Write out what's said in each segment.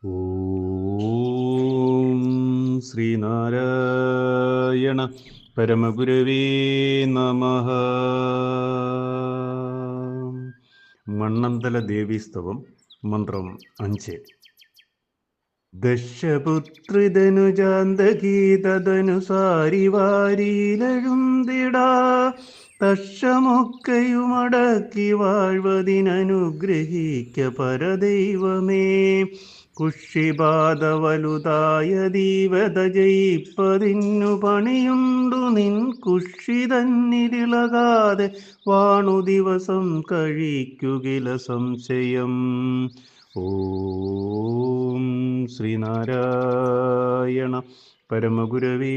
ഓം ശ്രീനാരായണ പരമഗുരവേ നമഃ. മണ്ണന്തല ദേവീസ്തവം മന്ത്രം 5. ദശപുത്രിതനുജാന്തഗീതനുസാരി വാരിയിലഴുന്തിടാ തക്ഷമൊക്കെയുമടക്കി വാഴ്വതിനനുഗ്രഹിക്ക പരദൈവമേ. കുഷിബാധ വലുതായ ദീവത ജയിപ്പതിന്നു പണിയുണ്ടു നിൻ കുഷി തന്നിലിളകാതെ വാണു ദിവസം കഴിക്കുകില സംശയം. ഓം ശ്രീനാരായണ പരമഗുരവേ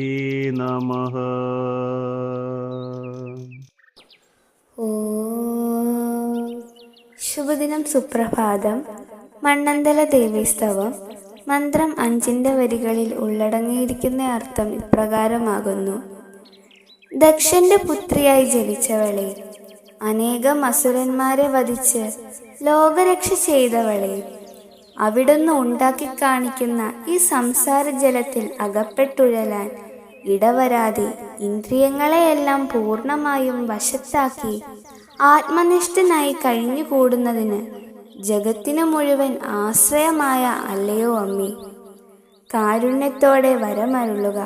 നമഃ. ശുഭദിനം, സുപ്രഭാതം. മണ്ണന്തല ദേവീസ്തവം മന്ത്രം 5 വരികളിൽ ഉള്ളടങ്ങിയിരിക്കുന്ന അർത്ഥം ഇപ്രകാരമാകുന്നു. ദക്ഷന്റെ പുത്രിയായി ജനിച്ചവളെ, അനേകം അസുരന്മാരെ വധിച്ച് ലോകരക്ഷ ചെയ്തവളെ, അവിടുന്ന് ഉണ്ടാക്കി കാണിക്കുന്ന ഈ സംസാര ജലത്തിൽ അകപ്പെട്ടുഴലാൻ ഇടവരാതെ ഇന്ദ്രിയങ്ങളെയെല്ലാം പൂർണ്ണമായും വശത്താക്കി ആത്മനിഷ്ഠനായി കഴിഞ്ഞുകൂടുന്നതിന് ജഗത്തിനു മുഴുവൻ ആശ്രയമായ അല്ലയോ അമ്മേ, കാരുണ്യത്തോടെ വരമരുളുക.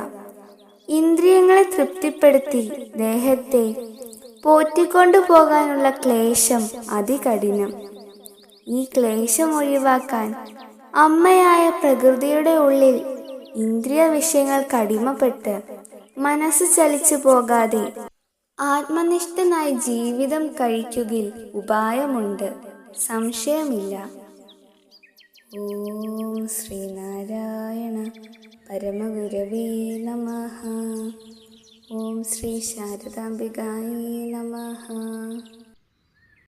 ഇന്ദ്രിയങ്ങളെ തൃപ്തിപ്പെടുത്തി ദേഹത്തെ പോറ്റിക്കൊണ്ടു പോകാനുള്ള ക്ലേശം അതികഠിനം. ഈ ക്ലേശം ഒഴിവാക്കാൻ അമ്മയായ പ്രകൃതിയുടെ ഉള്ളിൽ ഇന്ദ്രിയ വിഷയങ്ങൾക്ക് അടിമപ്പെട്ട് മനസ്സ് ചലിച്ചു പോകാതെ ആത്മനിഷ്ഠനായി ജീവിതം കഴിക്കുകിൽ ഉപായമുണ്ട്, സംശയമില്ല. ഓം ശ്രീനാരായണ പരമഗുരവേ നമഃ. ഓം ശ്രീ ശാരദാംബികായേ നമഃ.